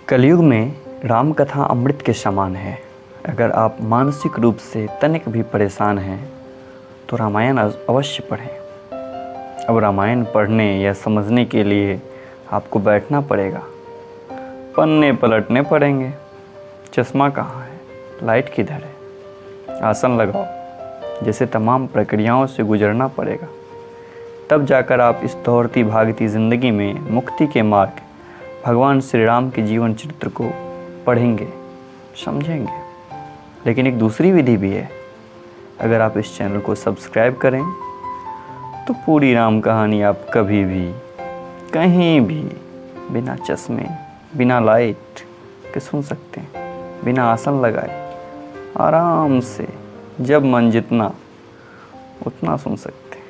कलयुग में राम कथा अमृत के समान है। अगर आप मानसिक रूप से तनिक भी परेशान हैं तो रामायण अवश्य पढ़ें। अब रामायण पढ़ने या समझने के लिए आपको बैठना पड़ेगा, पन्ने पलटने पड़ेंगे। चश्मा कहाँ है, लाइट किधर है, आसन लगाओ, जैसे तमाम प्रक्रियाओं से गुजरना पड़ेगा। तब जाकर आप इस दौड़ती भागती ज़िंदगी में मुक्ति के मार्ग भगवान श्री राम के जीवन चरित्र को पढ़ेंगे, समझेंगे। लेकिन एक दूसरी विधि भी है। अगर आप इस चैनल को सब्सक्राइब करें तो पूरी राम कहानी आप कभी भी, कहीं भी, बिना चश्मे, बिना लाइट के सुन सकते हैं, बिना आसन लगाए, आराम से, जब मन जितना उतना सुन सकते हैं।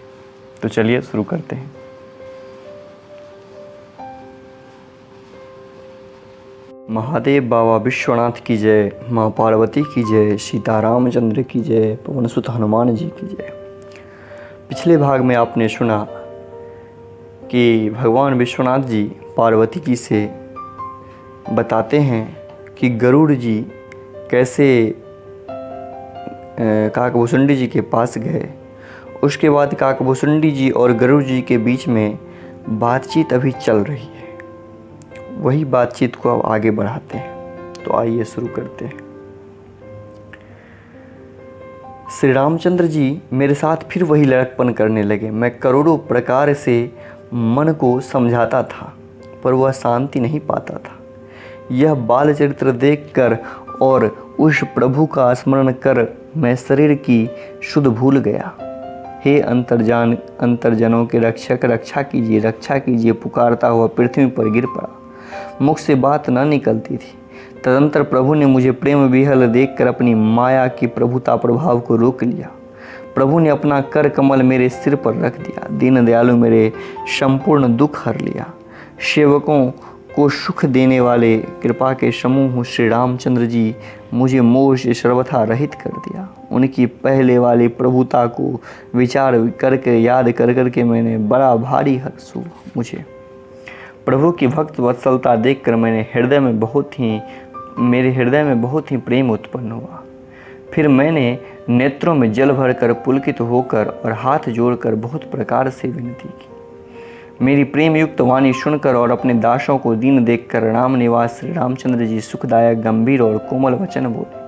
तो चलिए शुरू करते हैं। महादेव बाबा विश्वनाथ की जय, माँ पार्वती की जय, सीता रामचंद्र की जय, पवन सुत हनुमान जी की जय। पिछले भाग में आपने सुना कि भगवान विश्वनाथ जी पार्वती जी से बताते हैं कि गरुड़ जी कैसे काकभूषुंडी जी के पास गए। उसके बाद काकभूषुंडी जी और गरुड़ जी के बीच में बातचीत अभी चल रही है। वही बातचीत को अब आगे बढ़ाते हैं। तो आइए शुरू करते हैं। श्री रामचंद्र जी मेरे साथ फिर वही लड़कपन करने लगे। मैं करोड़ों प्रकार से मन को समझाता था पर वह शांति नहीं पाता था। यह बाल चरित्र देखकर और उस प्रभु का स्मरण कर मैं शरीर की शुद्ध भूल गया। हे अंतर्जनों के रक्षक, रक्षा कीजिए, रक्षा कीजिए पुकारता हुआ पृथ्वी पर गिर पड़ा। मुख से बात न निकलती थी। तदंतर प्रभु ने मुझे प्रेम विह्वल देखकर अपनी माया की प्रभुता प्रभाव को रोक लिया। प्रभु ने अपना कर कमल मेरे सिर पर रख दिया। दीन दयालु मेरे संपूर्ण दुख हर लिया। सेवकों को सुख देने वाले कृपा के समूह श्री रामचंद्र जी मुझे मोह से सर्वथा रहित कर दिया। उनकी पहले वाली प्रभुता को विचार करके याद कर करके मैंने बड़ा भारी हर्ष हुआ। मुझे प्रभु की भक्त वत्सलता देखकर मेरे हृदय में बहुत ही प्रेम उत्पन्न हुआ। फिर मैंने नेत्रों में जल भरकर पुलकित होकर और हाथ जोड़कर बहुत प्रकार से विनती की। मेरी प्रेम युक्त वाणी सुनकर और अपने दासों को दीन देखकर राम निवास श्री रामचंद्र जी सुखदायक गंभीर और कोमल वचन बोले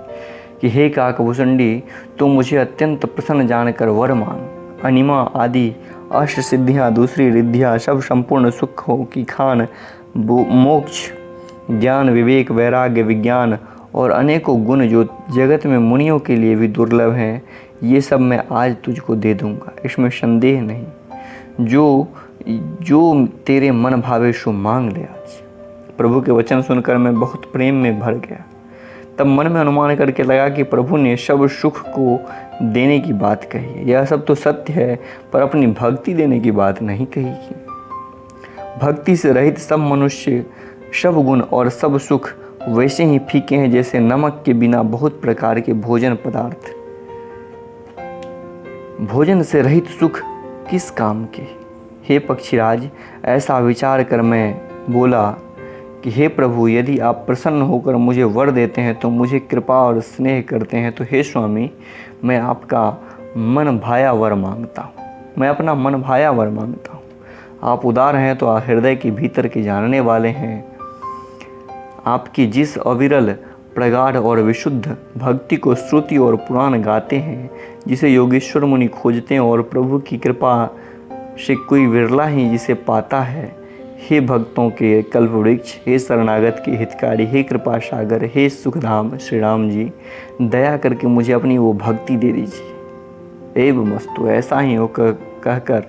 कि हे काकभूषुंडी, तुम मुझे अत्यंत प्रसन्न जानकर वर मांग। अनिमा आदि अष्ट सिद्धियाँ, दूसरी रिद्धियाँ, सब संपूर्ण सुखों की खान, मोक्ष, ज्ञान, विवेक, वैराग्य, विज्ञान और अनेकों गुण जो जगत में मुनियों के लिए भी दुर्लभ हैं, ये सब मैं आज तुझको दे दूंगा, इसमें संदेह नहीं। जो तेरे मन भावे सो मांग ले आज। प्रभु के वचन सुनकर मैं बहुत प्रेम में भर गया। तब मन में अनुमान करके लगा कि प्रभु ने सब सुख को देने की बात कही है। यह सब तो सत्य है, पर अपनी भक्ति देने की बात नहीं कही की। भक्ति से रहित सब मनुष्य, सब गुण और सब सुख वैसे ही फीके हैं जैसे नमक के बिना बहुत प्रकार के भोजन पदार्थ। भोजन से रहित सुख किस काम के। हे पक्षीराज, ऐसा विचार कर मैं बोला कि हे प्रभु, यदि आप प्रसन्न होकर मुझे वर देते हैं तो मुझे कृपा और स्नेह करते हैं तो हे स्वामी, मैं आपका मन भाया वर मांगता हूँ। मैं अपना मन भाया वर मांगता हूँ। आप उदार हैं तो हृदय के भीतर के जानने वाले हैं। आपकी जिस अविरल, प्रगाढ़ और विशुद्ध भक्ति को श्रुति और पुराण गाते हैं, जिसे योगेश्वर मुनि खोजते हैं और प्रभु की कृपा से कोई विरला ही जिसे पाता है। हे भक्तों के कल्प वृक्ष, हे शरणागत के हितकारी, हे कृपा सागर, हे सुखधाम श्री राम जी, दया करके मुझे अपनी वो भक्ति दे दीजिए। एवं मस्तु, ऐसा ही हो कहकर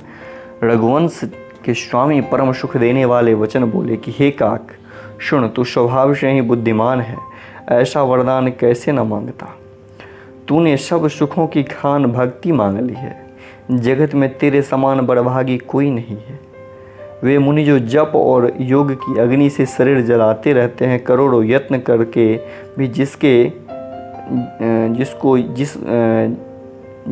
रघुवंश के स्वामी परम सुख देने वाले वचन बोले कि हे काक सुन, तू स्वभाव से ही बुद्धिमान है, ऐसा वरदान कैसे न मांगता। तूने सब सुखों की खान भक्ति मांग ली है। जगत में तेरे समान बड़भागी कोई नहीं है। वे मुनि जो जप और योग की अग्नि से शरीर जलाते रहते हैं, करोड़ों यत्न करके भी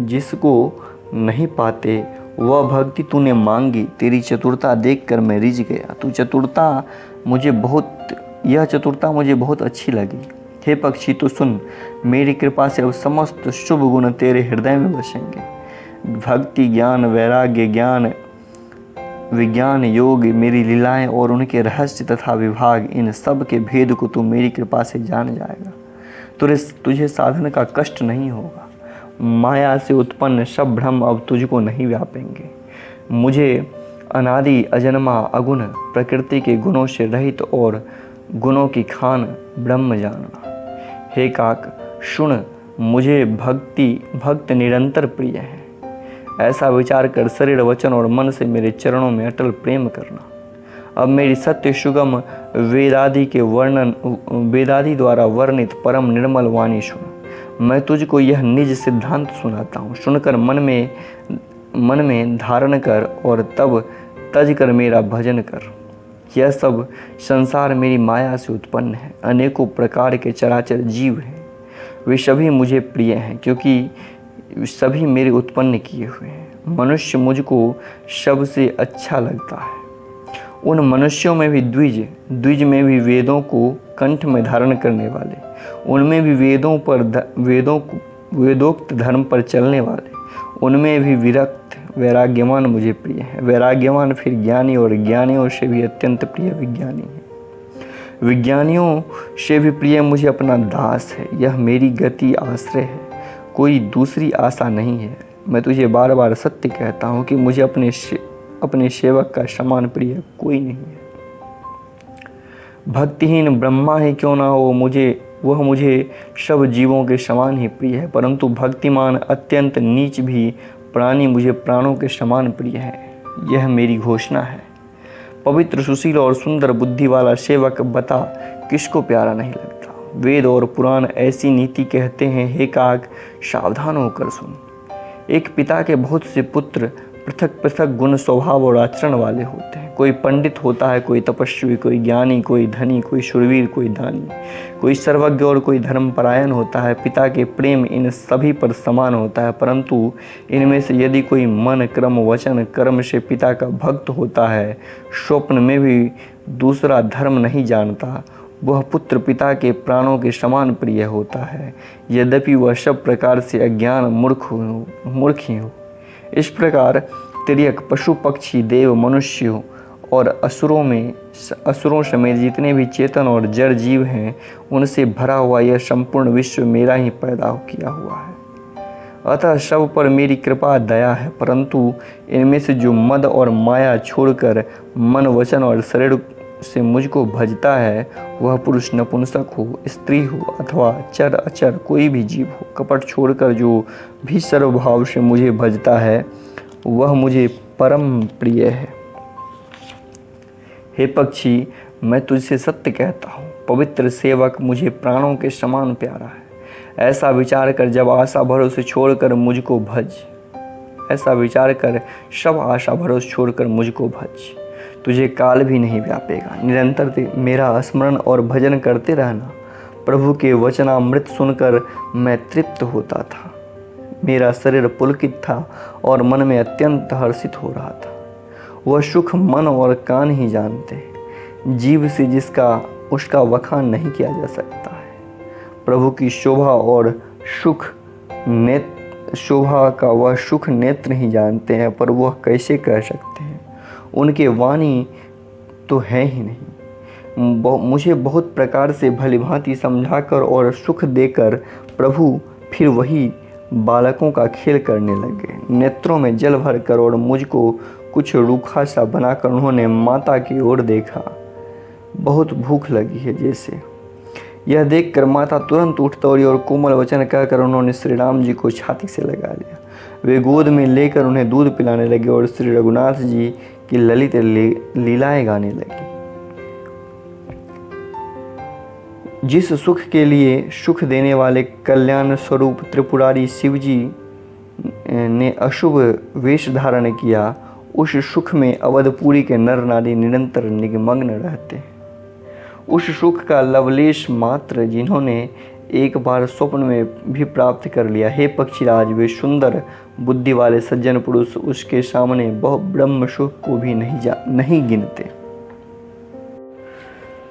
जिसको नहीं पाते, वह भक्ति तूने मांगी। तेरी चतुरता देखकर मैं रिझ गया। तू चतुरता मुझे बहुत यह चतुरता मुझे बहुत अच्छी लगी। हे पक्षी, तो सुन, मेरी कृपा से अब समस्त शुभ गुण तेरे हृदय में बसेंगे। भक्ति, ज्ञान, वैराग्य, ज्ञान, विज्ञान, योग, मेरी लीलाएं और उनके रहस्य तथा विभाग, इन सब के भेद को तू मेरी कृपा से जान जाएगा। तुझे साधन का कष्ट नहीं होगा। माया से उत्पन्न सब भ्रम अब तुझको नहीं व्यापेंगे। मुझे अनादि अजन्मा अगुण प्रकृति के गुणों से रहित और गुणों की खान ब्रह्म जानना। हे काक, सुन, मुझे भक्त निरंतर प्रिय है। ऐसा विचार कर शरीर, वचन और मन से मेरे चरणों में अटल प्रेम करना। अब मेरी सत्य सुगम वेदादि द्वारा वर्णित परम निर्मल वाणी सुन। मैं तुझको यह निज सिद्धांत सुनाता हूँ। सुनकर मन में धारण कर और तब तज कर मेरा भजन कर। यह सब संसार मेरी माया से उत्पन्न है। अनेकों प्रकार के चराचर जीव हैं। वे सभी मुझे प्रिय हैं, क्योंकि सभी मेरे उत्पन्न किए हुए हैं। मनुष्य मुझको सबसे अच्छा लगता है। उन मनुष्यों में भी द्विज में भी वेदों को कंठ में धारण करने वाले, उनमें भी वेदोक्त धर्म पर चलने वाले, उनमें भी विरक्त वैराग्यवान मुझे प्रिय है। वैराग्यवान फिर ज्ञानी, और ज्ञानियों से भी अत्यंत प्रिय विज्ञानी है। विज्ञानियों से भी प्रिय मुझे अपना दास है। यह मेरी गति आश्रय है, कोई दूसरी आशा नहीं है। मैं तुझे बार बार सत्य कहता हूँ कि मुझे अपने सेवक का समान प्रिय कोई नहीं है। भक्तिहीन ब्रह्मा ही क्यों ना हो, वह मुझे सब जीवों के समान ही प्रिय है। परंतु भक्तिमान अत्यंत नीच भी प्राणी मुझे प्राणों के समान प्रिय है। यह मेरी घोषणा है। पवित्र, सुशील और सुंदर बुद्धि वाला सेवक बता किसको प्यारा नहीं लगता। वेद और पुराण ऐसी नीति कहते हैं। हे काक, सावधान होकर सुन। एक पिता के बहुत से पुत्र पृथक पृथक गुण, स्वभाव और आचरण वाले होते हैं। कोई पंडित होता है, कोई तपस्वी, कोई ज्ञानी, कोई धनी, कोई शूरवीर, कोई दानी, कोई सर्वज्ञ और कोई धर्मपरायण होता है। पिता के प्रेम इन सभी पर समान होता है, परंतु इनमें से यदि कोई मन, क्रम, वचन, कर्म से पिता का भक्त होता है, स्वप्न में भी दूसरा धर्म नहीं जानता, वह पुत्र पिता के प्राणों के समान प्रिय होता है, यद्यपि वह सब प्रकार से अज्ञान मूर्ख ही हो। इस प्रकार तिर्यक, पशु, पक्षी, देव, मनुष्यों और असुरों समेत जितने भी चेतन और जड़ जीव हैं, उनसे भरा हुआ यह संपूर्ण विश्व मेरा ही पैदा किया हुआ है। अतः सब पर मेरी कृपा दया है, परंतु इनमें से जो मद और माया छोड़कर मन, वचन और शरीर से मुझको भजता है, वह पुरुष, नपुंसक हो, स्त्री हो अथवा चर अचर कोई भी जीव हो, कपट छोड़कर जो भी सर्वभाव से मुझे भजता है, वह मुझे परम प्रिय है। हे पक्षी, मैं तुझसे सत्य कहता हूँ, पवित्र सेवक मुझे प्राणों के समान प्यारा है। ऐसा विचार कर जब आशा भरोसे छोड़कर मुझको भज। ऐसा विचार कर सब आशा भरोसे छोड़कर मुझको भज। तुझे काल भी नहीं व्यापेगा। निरंतर मेरा स्मरण और भजन करते रहना। प्रभु के वचनामृत सुनकर मैं तृप्त होता था। मेरा शरीर पुलकित था और मन में अत्यंत हर्षित हो रहा था। वह सुख मन और कान ही जानते। जीव से जिसका उसका वखान नहीं किया जा सकता है। प्रभु की शोभा और शोभा का वह सुख नेत्र ही जानते हैं, पर वह कैसे कह सकते हैं। उनके वाणी तो है ही नहीं। मुझे बहुत प्रकार से भलीभांति समझाकर और सुख देकर प्रभु फिर वही बालकों का खेल करने लगे। नेत्रों में जल भरकर और मुझको कुछ रूखा सा बनाकर उन्होंने माता की ओर देखा। बहुत भूख लगी है जैसे। यह देखकर माता तुरंत उठ दौड़ी और कोमल वचन कहकर उन्होंने श्री राम जी को छाती से लगा लिया। वे गोद में लेकर उन्हें दूध पिलाने लगे और श्री रघुनाथ जी की ललित लीलाएं गाने लगी। जिस सुख के लिए सुख देने वाले कल्याण स्वरूप त्रिपुरारी शिव जी ने अशुभ वेश धारण किया, उस सुख में अवधपुरी के नर नारी निरंतर निमग्न रहते हैं। उस सुख का लवलेश मात्र जिन्होंने एक बार स्वप्न में भी प्राप्त कर लिया। हे पक्षीराज, वे सुंदर बुद्धि वाले सज्जन पुरुष उसके सामने बहु ब्रह्म सुख को भी नहीं गिनते।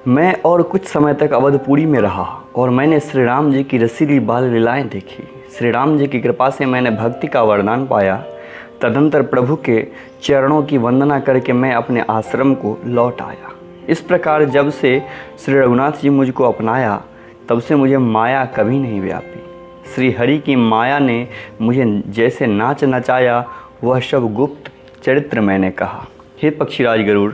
मैं और कुछ समय तक अवधपुरी में रहा और मैंने श्री राम जी की रसीली बाल लीलाएँ देखी। श्री राम जी की कृपा से मैंने भक्ति का वरदान पाया। तदंतर प्रभु के चरणों की वंदना करके मैं अपने आश्रम को लौट आया। इस प्रकार जब से श्री रघुनाथ जी मुझको अपनाया तब से मुझे माया कभी नहीं व्यापी। श्री हरि की माया ने मुझे जैसे नाच नचाया वह सब गुप्त चरित्र मैंने कहा। हे पक्षीराज गरुड़,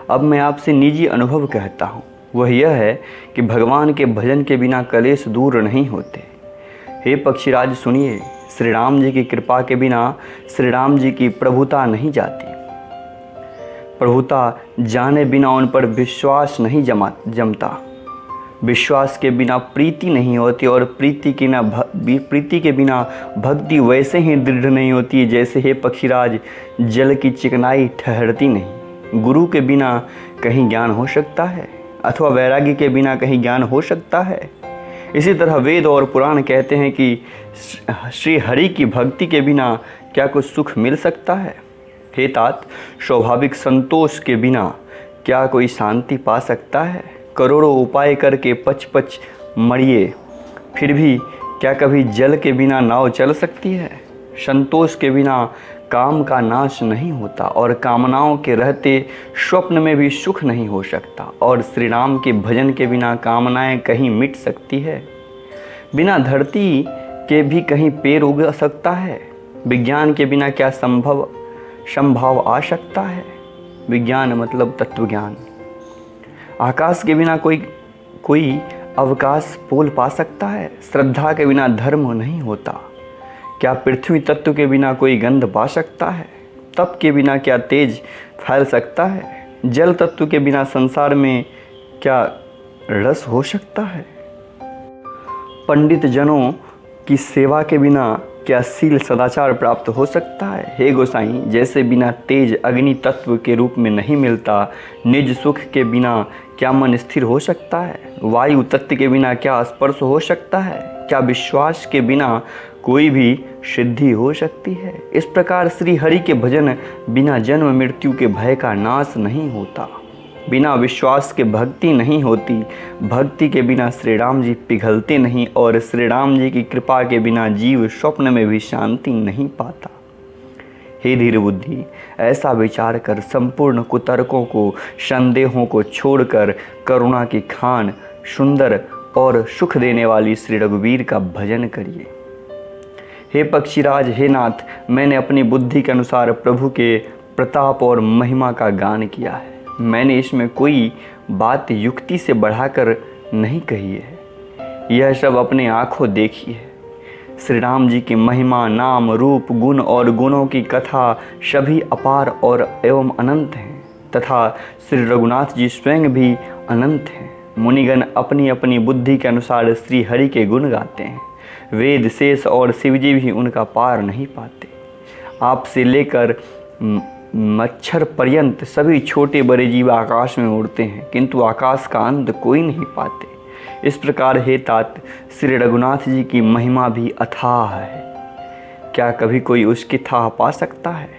अब मैं आपसे निजी अनुभव कहता हूँ। वह यह है कि भगवान के भजन के बिना कलेश दूर नहीं होते। हे पक्षीराज सुनिए, श्री राम जी की कृपा के बिना श्री राम जी की प्रभुता नहीं जाती। प्रभुता जाने बिना उन पर विश्वास नहीं जमता। विश्वास के बिना प्रीति नहीं होती और प्रीति के बिना भक्ति वैसे ही दृढ़ नहीं होती जैसे हे पक्षीराज जल की चिकनाई ठहरती नहीं। गुरु के बिना कहीं ज्ञान हो सकता है अथवा वैरागी के बिना कहीं ज्ञान हो सकता है। इसी तरह वेद और पुराण कहते हैं कि श्री हरि की भक्ति के बिना क्या कुछ सुख मिल सकता है। हे तात, स्वाभाविक संतोष के बिना क्या कोई शांति पा सकता है। करोड़ों उपाय करके पच मरिए, फिर भी क्या कभी जल के बिना नाव चल सकती है। संतोष के बिना काम का नाश नहीं होता और कामनाओं के रहते स्वप्न में भी सुख नहीं हो सकता। और श्री राम के भजन के बिना कामनाएं कहीं मिट सकती है। बिना धरती के भी कहीं पेड़ उग सकता है। विज्ञान के बिना क्या संभव आ सकता है। विज्ञान मतलब तत्वज्ञान। आकाश के बिना कोई अवकाश पोल पा सकता है। श्रद्धा के बिना धर्म नहीं होता। क्या पृथ्वी तत्व के बिना कोई गंध पा सकता है। तप के बिना क्या तेज फैल सकता है। जल तत्व के बिना संसार में क्या रस हो सकता है। पंडित जनों की सेवा के बिना क्या शील सदाचार प्राप्त हो सकता है। हे गोसाई, जैसे बिना तेज अग्नि तत्व के रूप में नहीं मिलता, निज सुख के बिना क्या मन स्थिर हो सकता है। वायु तत्व के बिना क्या स्पर्श हो सकता है। क्या विश्वास के बिना कोई भी सिद्धि हो सकती है। इस प्रकार श्री हरि के भजन बिना जन्म मृत्यु के भय का नाश नहीं होता। बिना विश्वास के भक्ति नहीं होती। भक्ति के बिना श्री राम जी पिघलते नहीं और श्री राम जी की कृपा के बिना जीव स्वप्न में भी शांति नहीं पाता। हे धीर बुद्धि, ऐसा विचार कर संपूर्ण कुतर्कों को, संदेहों को छोड़कर करुणा की खान, सुंदर और सुख देने वाली श्री रघुवीर का भजन करिए। हे पक्षीराज, हे नाथ, मैंने अपनी बुद्धि के अनुसार प्रभु के प्रताप और महिमा का गान किया है। मैंने इसमें कोई बात युक्ति से बढ़ाकर नहीं कही है। यह सब अपने आँखों देखी है। श्री राम जी की महिमा, नाम, रूप, गुण और गुणों की कथा सभी अपार और एवं अनंत हैं तथा श्री रघुनाथ जी स्वयं भी अनंत हैं। मुनिगण अपनी अपनी बुद्धि के अनुसार श्री हरि के गुण गाते हैं। वेद, शेष और शिवजी भी उनका पार नहीं पाते। आपसे लेकर मच्छर पर्यंत सभी छोटे बड़े जीव आकाश में उड़ते हैं किंतु आकाश का अंत कोई नहीं पाते। इस प्रकार हे तात, श्री रघुनाथ जी की महिमा भी अथाह है। क्या कभी कोई उसकी थाह पा सकता है।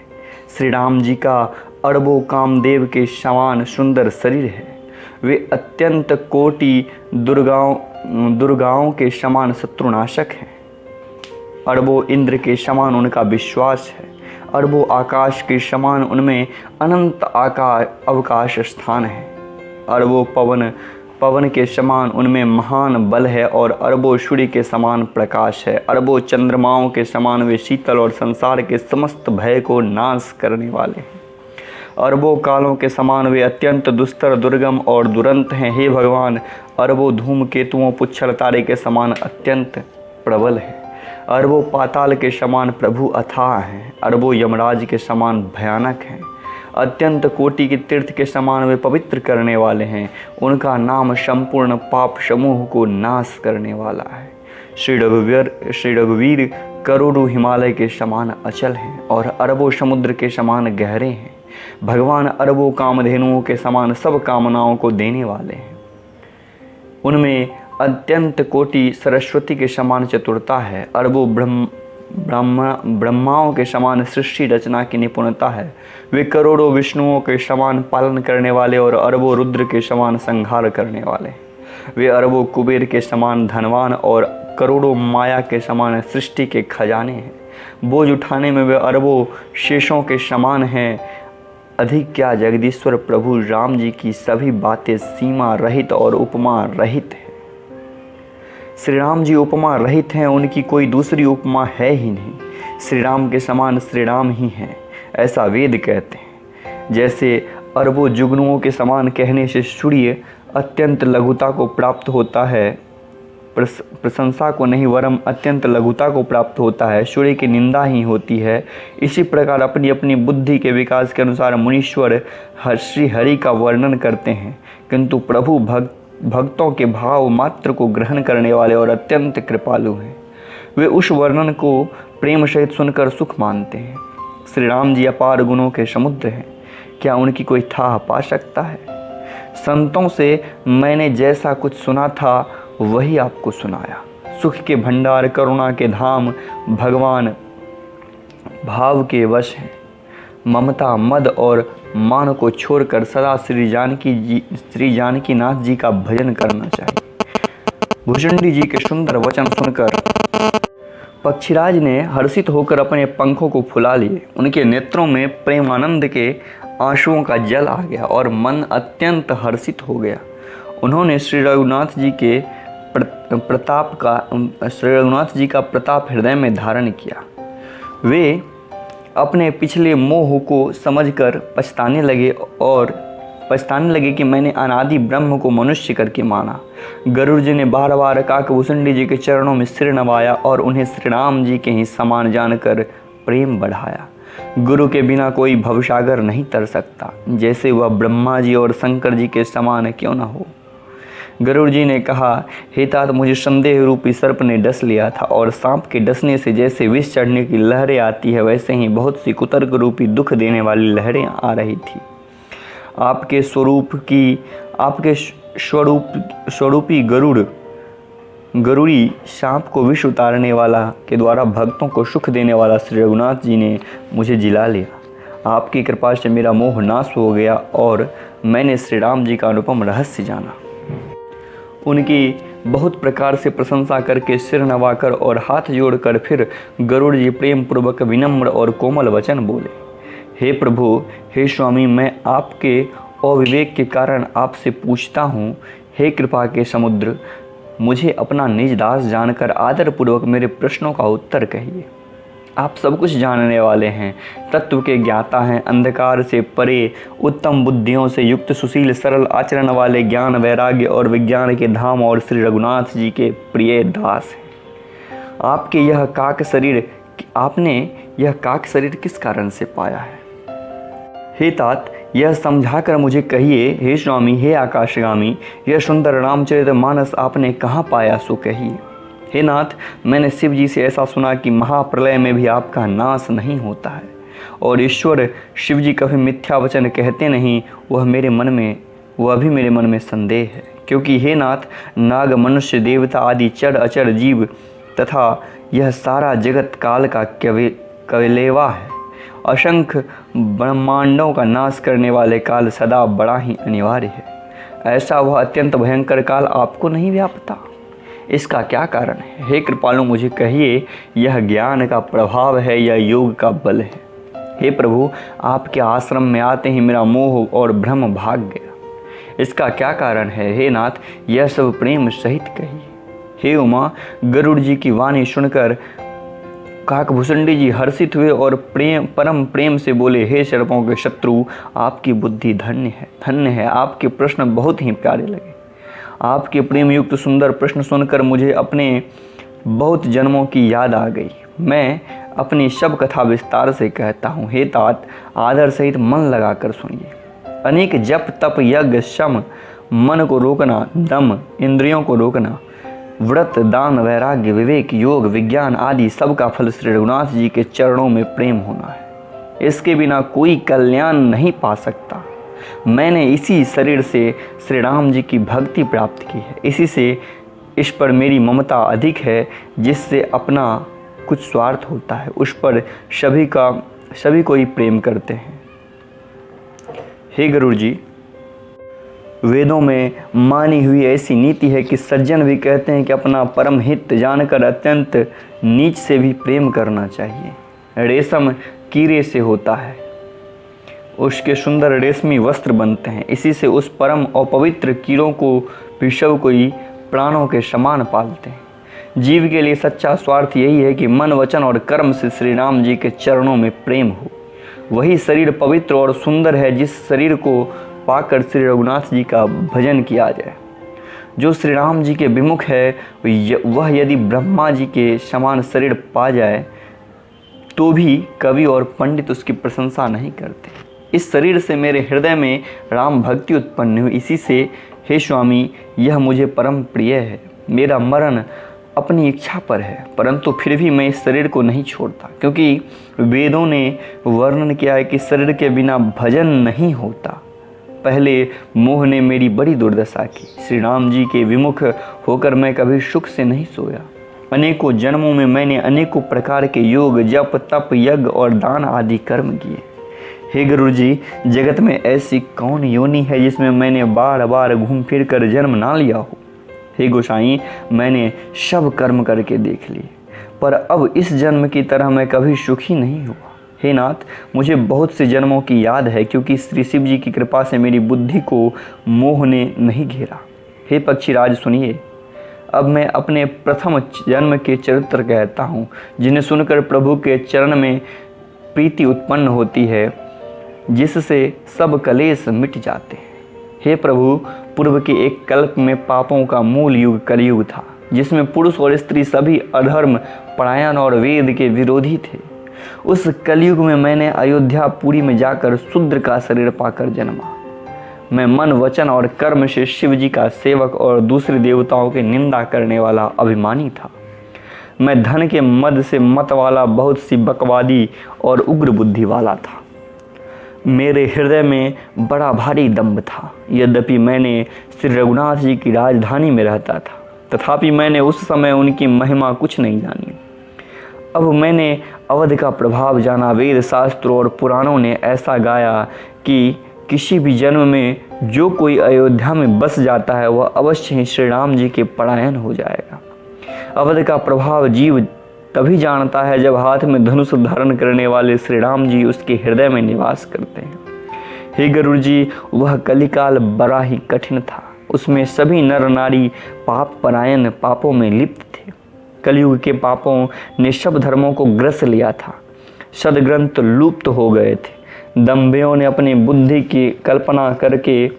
श्री राम जी का अरबों कामदेव के समान सुंदर शरीर है। वे अत्यंत कोटि दुर्गाओं के समान शत्रुनाशक हैं। अरबों इंद्र के समान उनका विश्वास है। अरबों आकाश के समान उनमें अनंत अवकाश स्थान है। अरबों पवन के समान उनमें महान बल है और अरबों सूर्य के समान प्रकाश है। अरबों चंद्रमाओं के समान वे शीतल और संसार के समस्त भय को नाश करने वाले हैं। अरबों कालों के समान वे अत्यंत दुस्तर, दुर्गम और दुरंत हैं। हे भगवान, अरबों धूमकेतुओं, पुच्छर तारे के समान अत्यंत प्रबल हैं। अरबों पाताल के समान प्रभु अथाह हैं। अरबों यमराज के समान भयानक हैं। अत्यंत कोटि के तीर्थ के समान वे पवित्र करने वाले हैं। उनका नाम संपूर्ण पाप समूह को नाश करने वाला है। श्री रघुवीर करोड़ों हिमालय के समान अचल हैं और अरबों समुद्र के समान गहरे हैं। भगवान अरबों कामधेनुओं के समान सब कामनाओं को देने वाले हैं। उनमें अत्यंत कोटि सरस्वती के समान चतुरता है। अरबों ब्रह्माओं के समान सृष्टि रचना की निपुणता है। वे करोड़ों विष्णुओं के समान पालन करने वाले और अरबों रुद्र के समान संहार करने वाले। वे अरबों कुबेर के समान धनवान और करोड़ों माया के समान सृष्टि के खजाने हैं। बोझ उठाने में वे अरबों शेषों के समान हैं। अधिक क्या, जगदीश्वर प्रभु राम जी की सभी बातें सीमा रहित और उपमा रहित है। श्री राम जी उपमा रहित हैं, उनकी कोई दूसरी उपमा है ही नहीं। श्री राम के समान श्री राम ही हैं, ऐसा वेद कहते हैं। जैसे अरबों जुगनुओं के समान कहने से सूर्य अत्यंत लघुता को प्राप्त होता है, प्रशंसा को नहीं वरम अत्यंत लघुता को प्राप्त होता है, सूर्य की निंदा ही होती है। इसी प्रकार अपनी अपनी बुद्धि के विकास के अनुसार मुनीश्वर श्री हरि का वर्णन करते हैं, किंतु प्रभु भक्तों के भाव मात्र को ग्रहण करने वाले और अत्यंत कृपालु हैं। वे उस वर्णन को प्रेम सहित सुनकर सुख मानते हैं। श्री राम जी अपार गुणों के समुद्र हैं, क्या उनकी कोई थाह पा सकता है। संतों से मैंने जैसा कुछ सुना था वही आपको सुनाया। सुख के भंडार, करुणा के धाम भगवान भाव के वश हैं। ममता, मद और मान को छोड़कर सदा श्री जानकी नाथ जी का भजन करना चाहिए। भुजंडी जी के सुंदर वचन सुनकर पक्षीराज ने हर्षित होकर अपने पंखों को फुला लिए। उनके नेत्रों में प्रेमानंद के आंसुओं का जल आ गया और मन अत्यंत हर्षित हो गया। उन्होंने श्री रघुनाथ जी का प्रताप हृदय में धारण किया। वे अपने पिछले मोह को समझकर पछताने लगे कि मैंने अनादि ब्रह्म को मनुष्य करके माना। गरुड़ जी ने बार बार काकभूषुंडी जी के चरणों में सिर नवाया और उन्हें श्री राम जी के ही समान जानकर प्रेम बढ़ाया। गुरु के बिना कोई भवसागर नहीं तर सकता, जैसे वह ब्रह्मा जी और शंकर जी के समान क्यों न हो। गरुड़ जी ने कहा, हे तात, मुझे संदेह रूपी सर्प ने डस लिया था और सांप के डसने से जैसे विष चढ़ने की लहरें आती है, वैसे ही बहुत सी कुतर्क रूपी दुख देने वाली लहरें आ रही थी। आपके स्वरूपी गरुड़ी सांप को विष उतारने वाला के द्वारा भक्तों को सुख देने वाला श्री रघुनाथ जी ने मुझे जिला लिया। आपकी कृपा से मेरा मोह नाश हो गया और मैंने श्री राम जी का अनुपम रहस्य जाना। उनकी बहुत प्रकार से प्रशंसा करके सिर नवाकर और हाथ जोड़कर फिर गरुड़ जी प्रेम पूर्वक विनम्र और कोमल वचन बोले, हे प्रभु, हे स्वामी, मैं आपके अविवेक के कारण आपसे पूछता हूँ, हे कृपा के समुद्र, मुझे अपना निज दास जानकर आदरपूर्वक मेरे प्रश्नों का उत्तर कहिए। आप सब कुछ जानने वाले हैं, तत्व के ज्ञाता हैं, अंधकार से परे, उत्तम बुद्धियों से युक्त, सुशील सरल आचरण वाले, ज्ञान वैराग्य और विज्ञान के धाम और श्री रघुनाथ जी के प्रिय दास हैं। आपने यह काक शरीर किस कारण से पाया है। हे तात, यह समझाकर मुझे कहिए। हे स्वामी, हे आकाशगामी, यह सुंदर रामचरितमानस आपने कहाँ पाया, सो कहिए। हे नाथ, मैंने शिव जी से ऐसा सुना कि महाप्रलय में भी आपका नाश नहीं होता है और ईश्वर शिव जी कभी मिथ्या वचन कहते नहीं। वह भी मेरे मन में संदेह है, क्योंकि हे नाथ, नाग, मनुष्य, देवता आदि चर अचर जीव तथा यह सारा जगत काल का कवलेवा है। असंख्य ब्रह्मांडों का नाश करने वाले काल सदा बड़ा ही अनिवार्य है। ऐसा वह अत्यंत भयंकर काल आपको नहीं व्यापता, इसका क्या कारण है। हे कृपालु, मुझे कहिए, यह ज्ञान का प्रभाव है या योग का बल है। हे प्रभु, आपके आश्रम में आते ही मेरा मोह और भ्रम भाग गया, इसका क्या कारण है। हे नाथ, यह सब प्रेम सहित कहिए। हे उमा, गरुड़ जी की वाणी सुनकर काकभूषुंडी जी हर्षित हुए और परम प्रेम से बोले, हे सर्पों के शत्रु, आपकी बुद्धि धन्य है। आपके प्रश्न बहुत ही प्यारे लगे। आपके प्रेम युक्त सुंदर प्रश्न सुनकर मुझे अपने बहुत जन्मों की याद आ गई। मैं अपनी शब कथा विस्तार से कहता हूँ। हे तात, आदर सहित मन लगाकर सुनिए। अनेक जप, तप, यज्ञ, शम, मन को रोकना, दम, इंद्रियों को रोकना, व्रत, दान, वैराग्य, विवेक, योग, विज्ञान आदि सब का फल श्री रघुनाथ जी के चरणों में प्रेम होना है। इसके बिना कोई कल्याण नहीं पा सकता। मैंने इसी शरीर से श्री राम जी की भक्ति प्राप्त की है। इसी से इस पर मेरी ममता अधिक है, जिससे अपना कुछ स्वार्थ होता है, उस पर सभी कोई प्रेम करते हैं। हे गरुड़ जी, वेदों में मानी हुई ऐसी नीति है कि सज्जन भी कहते हैं कि अपना परम हित जानकर अत्यंत नीच से भी प्रेम करना चाहिए। रेशम कीड़े से होता है, उसके सुंदर रेशमी वस्त्र बनते हैं, इसी से उस परम और पवित्र कीड़ों को भी सब कोई प्राणों के समान पालते हैं। जीव के लिए सच्चा स्वार्थ यही है कि मन, वचन और कर्म से श्री राम जी के चरणों में प्रेम हो। वही शरीर पवित्र और सुंदर है जिस शरीर को पाकर श्री रघुनाथ जी का भजन किया जाए। जो श्री राम जी के विमुख है वह यदि ब्रह्मा जी के समान शरीर पा जाए तो भी कवि और पंडित उसकी प्रशंसा नहीं करते। इस शरीर से मेरे हृदय में राम भक्ति उत्पन्न हुई, इसी से हे स्वामी यह मुझे परम प्रिय है। मेरा मरण अपनी इच्छा पर है, परंतु फिर भी मैं इस शरीर को नहीं छोड़ता, क्योंकि वेदों ने वर्णन किया है कि शरीर के बिना भजन नहीं होता। पहले मोह ने मेरी बड़ी दुर्दशा की, श्री राम जी के विमुख होकर मैं कभी सुख से नहीं सोया। अनेकों जन्मों में मैंने अनेकों प्रकार के योग, जप, तप, यज्ञ और दान आदि कर्म किए। हे गुरु जी, जगत में ऐसी कौन योनि है जिसमें मैंने बार बार घूम फिर कर जन्म ना लिया हो। हे गोसाई, मैंने सब कर्म करके देख लिए, पर अब इस जन्म की तरह मैं कभी सुखी नहीं हुआ। हे नाथ, मुझे बहुत से जन्मों की याद है, क्योंकि श्री शिव जी की कृपा से मेरी बुद्धि को मोह ने नहीं घेरा। हे पक्षीराज सुनिए, अब मैं अपने प्रथम जन्म के चरित्र कहता हूँ, जिन्हें सुनकर प्रभु के चरण में प्रीति उत्पन्न होती है, जिससे सब कलेश मिट जाते हैं। हे प्रभु, पूर्व के एक कल्प में पापों का मूल युग कलयुग था, जिसमें पुरुष और स्त्री सभी अधर्म परायण और वेद के विरोधी थे। उस कलयुग में मैंने अयोध्यापुरी में जाकर शूद्र का शरीर पाकर जन्मा। मैं मन, वचन और कर्म से शिव जी का सेवक और दूसरे देवताओं की निंदा करने वाला अभिमानी था। मैं धन के मद से मत वाला, बहुत सी बकवादी और उग्र बुद्धि वाला था। मेरे हृदय में बड़ा भारी दंभ था। यद्यपि मैंने श्री रघुनाथ जी की राजधानी में रहता था, तथापि मैंने उस समय उनकी महिमा कुछ नहीं जानी। अब मैंने अवध का प्रभाव जाना। वेद, शास्त्रों और पुराणों ने ऐसा गाया कि किसी भी जन्म में जो कोई अयोध्या में बस जाता है वह अवश्य ही श्री राम जी के परायण हो जाएगा। अवध का प्रभाव जीव तभी जानता है जब हाथ में धनुष धारण करने वाले श्री राम जी उसके हृदय में निवास करते हैं। हे गरुड़ जी, वह कलिकाल बड़ा ही कठिन था। उसमें सभी नर नारी पाप परायण, पापों में लिप्त थे। कलयुग के पापों ने सब धर्मों को ग्रस लिया था। सदग्रंथ लुप्त हो गए थे। दंभियों ने अपनी बुद्धि की कल्पना करके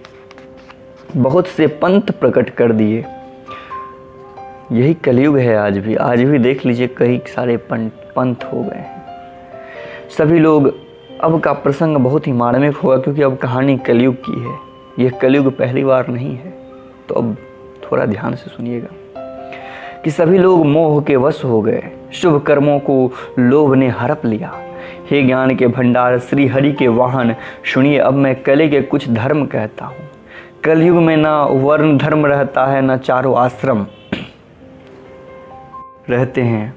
बहुत से पंथ प्रकट कर दिए। यही कलयुग है। आज भी देख लीजिए, कई सारे पंथ हो गए हैं। सभी लोग, अब का प्रसंग बहुत ही मार्मिक होगा, क्योंकि अब कहानी कलयुग की है। यह कलयुग पहली बार नहीं है। तो अब थोड़ा ध्यान से सुनिएगा कि सभी लोग मोह के वश हो गए। शुभ कर्मों को लोभ ने हड़प लिया। हे ज्ञान के भंडार, श्री हरि के वाहन, सुनिए अब मैं कले के कुछ धर्म कहता हूँ। कलयुग में ना वर्ण धर्म रहता है, ना चारों आश्रम रहते हैं।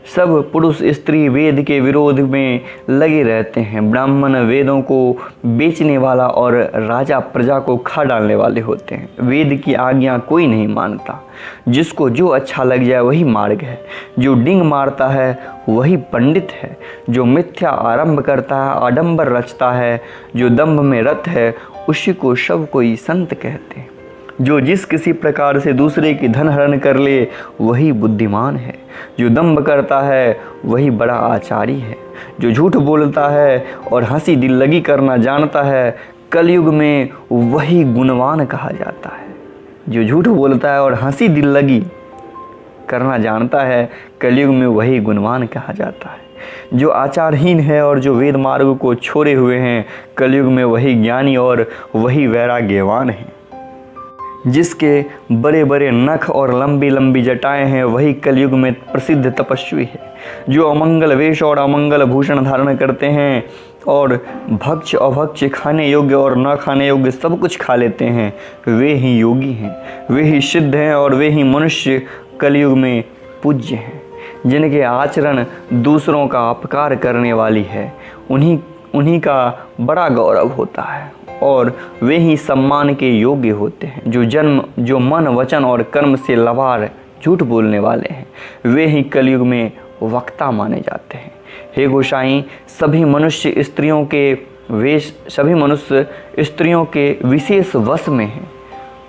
सब पुरुष स्त्री वेद के विरोध में लगे रहते हैं। ब्राह्मण वेदों को बेचने वाला और राजा प्रजा को खा डालने वाले होते हैं। वेद की आज्ञा कोई नहीं मानता। जिसको जो अच्छा लग जाए वही मार्ग है। जो डिंग मारता है वही पंडित है। जो मिथ्या आरंभ करता है, आडंबर रचता है, जो दंभ में रत है, उसी को सब कोई संत कहते हैं। जो जिस किसी प्रकार से दूसरे की धन हरण कर ले वही बुद्धिमान है। जो दंभ करता है वही बड़ा आचारी है। जो झूठ बोलता है और हंसी दिल लगी करना जानता है, कलयुग में वही गुणवान कहा जाता है। जो झूठ बोलता है और हंसी दिल लगी करना जानता है, कलयुग में वही गुणवान कहा जाता है। जो आचारहीन है और जो वेद मार्ग को छोड़े हुए हैं, कलयुग में वही ज्ञानी और वही वैराग्यवान है। जिसके बड़े बड़े नख और लंबी लंबी जटाएं हैं, वही कलयुग में प्रसिद्ध तपस्वी है। जो अमंगल वेश और अमंगल भूषण धारण करते हैं और भक्ष अभक्ष, खाने योग्य और न खाने योग्य सब कुछ खा लेते हैं, वे ही योगी हैं, वे ही सिद्ध हैं और वे ही मनुष्य कलयुग में पूज्य हैं। जिनके आचरण दूसरों का अपकार करने वाली है, उन्हीं का बड़ा गौरव होता है और वे ही सम्मान के योग्य होते हैं। जो मन वचन और कर्म से लबार झूठ बोलने वाले हैं, वे ही कलयुग में वक्ता माने जाते हैं। हे गोसाई, सभी मनुष्य स्त्रियों के विशेष वश में हैं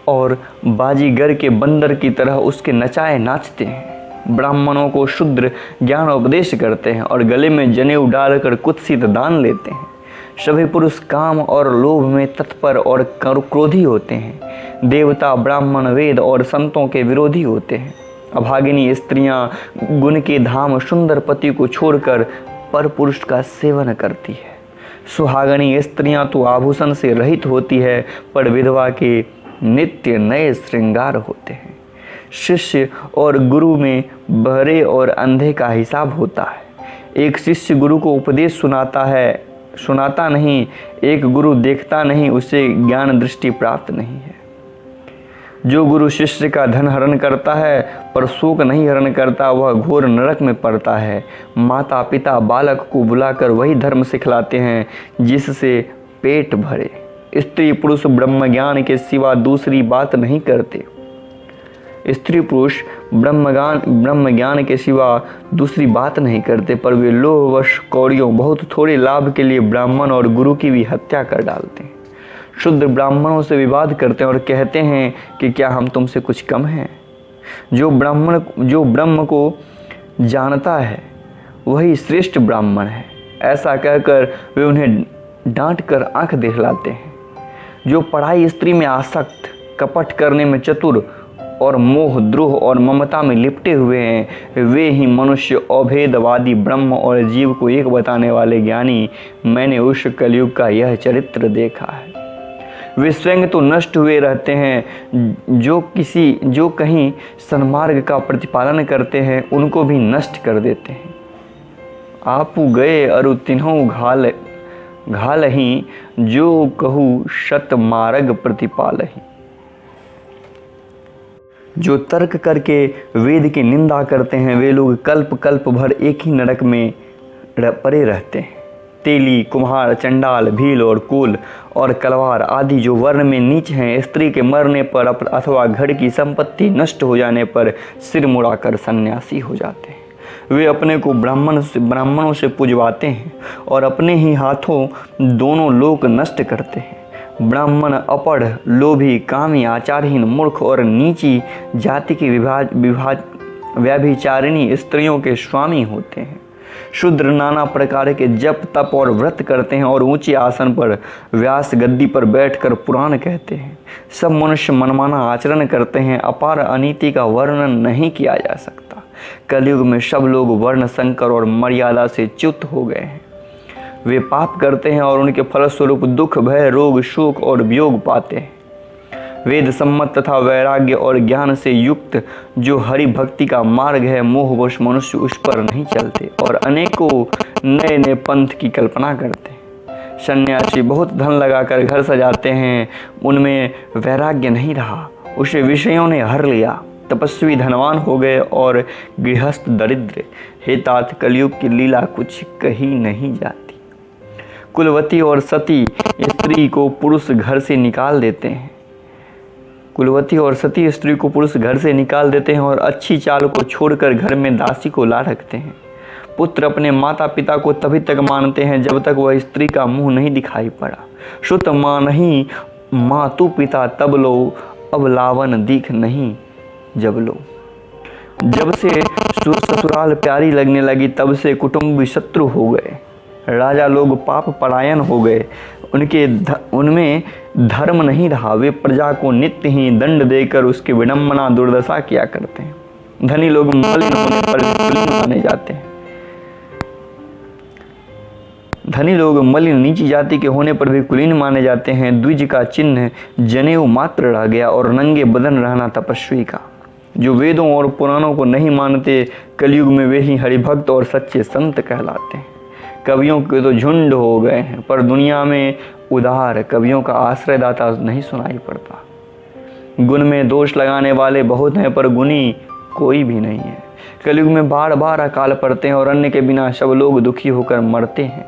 और बाजीगर के बंदर की तरह उसके नचाए नाचते हैं। ब्राह्मणों को शूद्र ज्ञान उपदेश करते हैं और गले में जनेऊ डालकर कुत्सित दान लेते हैं। सभी पुरुष काम और लोभ में तत्पर और क्रोधी होते हैं। देवता, ब्राह्मण, वेद और संतों के विरोधी होते हैं। अभागिनी स्त्रियां गुण के धाम सुंदर पति को छोड़कर पर पुरुष का सेवन करती है। सुहागनी स्त्रियां तो आभूषण से रहित होती है, पर विधवा के नित्य नए श्रृंगार होते हैं। शिष्य और गुरु में बहरे और अंधे का हिसाब होता है। एक शिष्य गुरु को उपदेश सुनाता नहीं, एक गुरु देखता नहीं, उसे ज्ञान दृष्टि प्राप्त नहीं है। जो गुरु शिष्य का धन हरण करता है पर शोक नहीं हरण करता, वह घोर नरक में पड़ता है। माता पिता बालक को बुलाकर वही धर्म सिखलाते हैं जिससे पेट भरे। स्त्री पुरुष ब्रह्म ज्ञान के सिवा दूसरी बात नहीं करते। स्त्री पुरुष ब्रह्म ज्ञान के सिवा दूसरी बात नहीं करते, पर वे लोभवश कौड़ियों बहुत थोड़े लाभ के लिए ब्राह्मण और गुरु की भी हत्या कर डालते हैं। शुद्र ब्राह्मणों से विवाद करते हैं और कहते हैं कि क्या हम तुमसे कुछ कम हैं। जो ब्रह्म को जानता है वही श्रेष्ठ ब्राह्मण है। ऐसा कहकर वे उन्हें डांट कर आंख दिखलाते हैं। जो पढ़ाई स्त्री में आसक्त, कपट करने में चतुर और मोह द्रोह और ममता में लिपटे हुए हैं, वे ही मनुष्य अभेदवादी ब्रह्म और जीव को एक बताने वाले ज्ञानी। मैंने उस कलयुग का यह चरित्र देखा है। वे स्वयं तो नष्ट हुए रहते हैं, जो कहीं सन्मार्ग का प्रतिपालन करते हैं उनको भी नष्ट कर देते हैं। आपू गए अरु तिन्हों घाल ही, जो कहू शत मार्ग प्रतिपाल ही। जो तर्क करके वेद की निंदा करते हैं, वे लोग कल्प कल्प भर एक ही नरक में पड़े रहते हैं। तेली, कुम्हार, चंडाल, भील और कोल और कलवार आदि जो वर्ण में नीच हैं, स्त्री के मरने पर अथवा घर की संपत्ति नष्ट हो जाने पर सिर मुड़ाकर सन्यासी हो जाते हैं। वे अपने को ब्राह्मणों से पुजवाते हैं और अपने ही हाथों दोनों लोक नष्ट करते हैं। ब्राह्मण अपढ़, लोभी, कामी, आचारहीन, मूर्ख और नीची जाति की व्यभिचारिणी स्त्रियों के स्वामी होते हैं। शूद्र नाना प्रकार के जप तप और व्रत करते हैं और ऊंचे आसन पर व्यास गद्दी पर बैठकर पुराण कहते हैं। सब मनुष्य मनमाना आचरण करते हैं। अपार अनीति का वर्णन नहीं किया जा सकता। कलयुग में सब लोग वर्ण संकर और मर्यादा से च्युत हो गए हैं। वे पाप करते हैं और उनके फलस्वरूप दुख, भय, रोग, शोक और वियोग पाते हैं। वेद सम्मत तथा वैराग्य और ज्ञान से युक्त जो हरि भक्ति का मार्ग है, मोहवश मनुष्य उस पर नहीं चलते और अनेकों नए नए पंथ की कल्पना करते हैं। सन्यासी बहुत धन लगाकर घर सजाते हैं, उनमें वैराग्य नहीं रहा, उसे विषयों ने हर लिया। तपस्वी धनवान हो गए और गृहस्थ दरिद्र। हे तात, कलयुग की लीला कुछ कही नहीं जाती। कुलवती और सती स्त्री को पुरुष घर से निकाल देते हैं। कुलवती और सती स्त्री को पुरुष घर से निकाल देते हैं और अच्छी चाल को छोड़कर घर में दासी को ला रखते हैं। पुत्र अपने माता पिता को तभी तक मानते हैं जब तक वह स्त्री का मुंह नहीं दिखाई पड़ा। शुत माँ नहीं मातु पिता तब लो, अब लावन दीख नहीं जब लो। जब से ससुराल प्यारी लगने लगी तब से कुटुंबी शत्रु हो गए। राजा लोग पाप परायण हो गए, उनमें धर्म नहीं रहा। वे प्रजा को नित्य ही दंड देकर उसकी विडंबना दुर्दशा किया करते हैं। धनी लोग मलिन होने पर कुलीन माने जाते हैं। धनी लोग मलिन नीची जाति के होने पर भी कुलीन माने जाते हैं। द्विज का चिन्ह जनेऊ मात्र रह गया और नंगे बदन रहना तपस्वी का। जो वेदों और पुराणों को नहीं मानते, कलयुग में वे ही हरिभक्त और सच्चे संत कहलाते हैं। कवियों के तो झुंड हो गए हैं, पर दुनिया में उदार कवियों का आश्रयदाता नहीं सुनाई पड़ता। गुण में दोष लगाने वाले बहुत हैं, पर गुणी कोई भी नहीं है। कलयुग में बार बार अकाल पड़ते हैं और अन्न के बिना सब लोग दुखी होकर मरते हैं।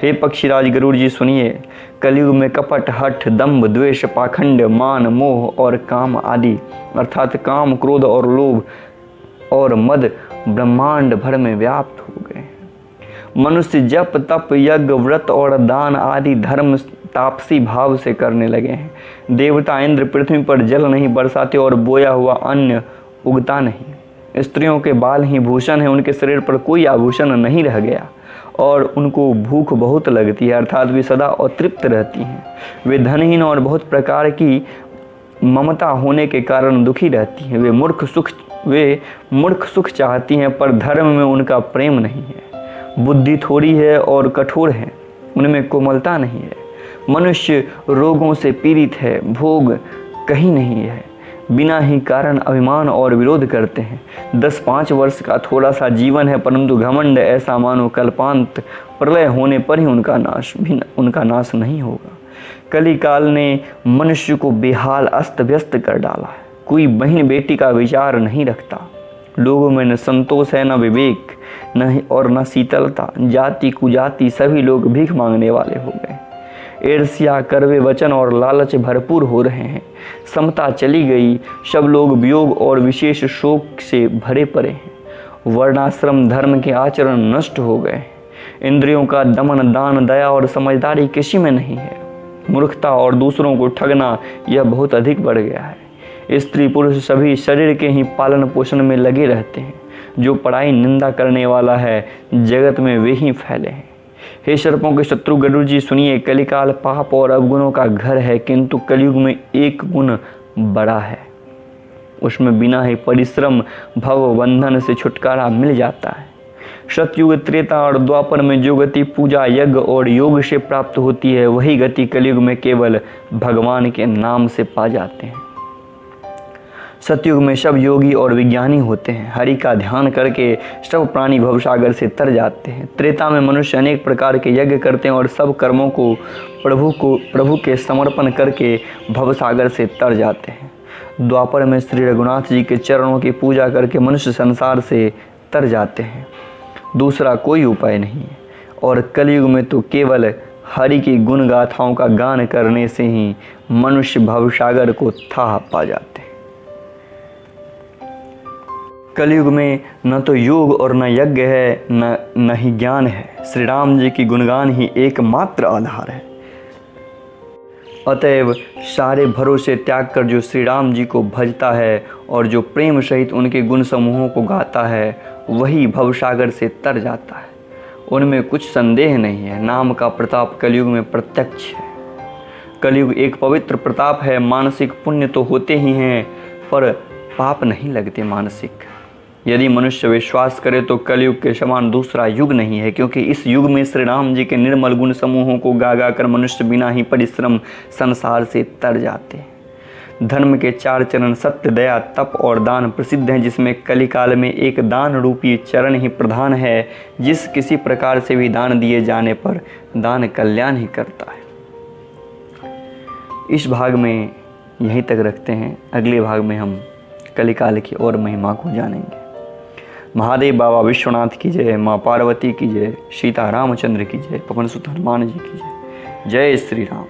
हे पक्षीराज गरुड़ जी सुनिए, कलयुग में कपट, हठ, दंभ, द्वेष, पाखंड, मान, मोह और काम आदि अर्थात काम, क्रोध और लोभ और मद ब्रह्मांड भर में व्याप्त हो गए हैं। मनुष्य जप, तप, यज्ञ, व्रत और दान आदि धर्म तापसी भाव से करने लगे हैं। देवता इंद्र पृथ्वी पर जल नहीं बरसाते और बोया हुआ अन्न उगता नहीं। स्त्रियों के बाल ही भूषण है, उनके शरीर पर कोई आभूषण नहीं रह गया और उनको भूख बहुत लगती है अर्थात वे सदा अतृप्त रहती हैं। वे धनहीन और बहुत प्रकार की ममता होने के कारण दुखी रहती हैं। वे मूर्ख सुख चाहती हैं पर धर्म में उनका प्रेम नहीं है। बुद्धि थोड़ी है और कठोर है, उनमें कोमलता नहीं है। मनुष्य रोगों से पीड़ित है, भोग कहीं नहीं है, बिना ही कारण अभिमान और विरोध करते हैं। 10-5 वर्ष का थोड़ा सा जीवन है परंतु घमंड ऐसा मानो कल्पांत प्रलय होने पर ही उनका नाश नहीं होगा। कली काल ने मनुष्य को बेहाल अस्त व्यस्त कर डाला है। कोई बहन बेटी का विचार नहीं रखता। लोगों में न संतोष है, न विवेक, न शीतलता। जाति कुजाति सभी लोग भीख मांगने वाले हो गए। ईर्ष्या, कड़वे वचन और लालच भरपूर हो रहे हैं। समता चली गई, सब लोग वियोग और विशेष शोक से भरे पड़े हैं। वर्णाश्रम धर्म के आचरण नष्ट हो गए। इंद्रियों का दमन, दान, दया और समझदारी किसी में नहीं है। मूर्खता और दूसरों को ठगना यह बहुत अधिक बढ़ गया है। स्त्री पुरुष सभी शरीर के ही पालन पोषण में लगे रहते हैं। जो पढ़ाई निंदा करने वाला है जगत में वे ही फैले हैं। हे सर्पों के शत्रु गरुड़ जी सुनिए, कलिकाल पाप और अवगुणों का घर है किंतु कलयुग में एक गुण बड़ा है। उसमें बिना ही परिश्रम भव बंधन से छुटकारा मिल जाता है। सतयुग, त्रेता और द्वापर में जो गति पूजा, यज्ञ और योग से प्राप्त होती है वही गति कलयुग में केवल भगवान के नाम से पा जाते हैं। सतयुग में सब योगी और विज्ञानी होते हैं। हरि का ध्यान करके सब प्राणी भवसागर से तर जाते हैं। त्रेता में मनुष्य अनेक प्रकार के यज्ञ करते हैं और सब कर्मों को प्रभु के समर्पण करके भवसागर से तर जाते हैं। द्वापर में श्री रघुनाथ जी के चरणों की पूजा करके मनुष्य संसार से तर जाते हैं। दूसरा कोई उपाय नहीं है। और कलयुग में तो केवल हरि की गुण गाथाओं का गान करने से ही मनुष्य भवसागर को था पा जाते हैं। कलयुग में न तो योग और न यज्ञ है, न ही ज्ञान है। श्री राम जी की गुणगान ही एकमात्र आधार है। अतएव सारे भरोसे त्याग कर जो श्री राम जी को भजता है और जो प्रेम सहित उनके गुण समूहों को गाता है वही भवसागर से तर जाता है। उनमें कुछ संदेह नहीं है। नाम का प्रताप कलयुग में प्रत्यक्ष है। कलयुग एक पवित्र प्रताप है। मानसिक पुण्य तो होते ही हैं पर पाप नहीं लगते मानसिक। यदि मनुष्य विश्वास करे तो कलयुग के समान दूसरा युग नहीं है, क्योंकि इस युग में श्री राम जी के निर्मल गुण समूहों को गा गा कर मनुष्य बिना ही परिश्रम संसार से तर जाते हैं। धर्म के 4 चरण सत्य, दया, तप और दान प्रसिद्ध हैं, जिसमें कलिकाल में एक दान रूपी चरण ही प्रधान है। जिस किसी प्रकार से भी दान दिए जाने पर दान कल्याण ही करता है। इस भाग में यहीं तक रखते हैं। अगले भाग में हम कलिकाल की और महिमा को जानेंगे। महादेव बाबा विश्वनाथ की जय, माँ पार्वती की जय, सीता रामचंद्र की जय, पवन सुत हनुमान जी की जय। जय श्री राम।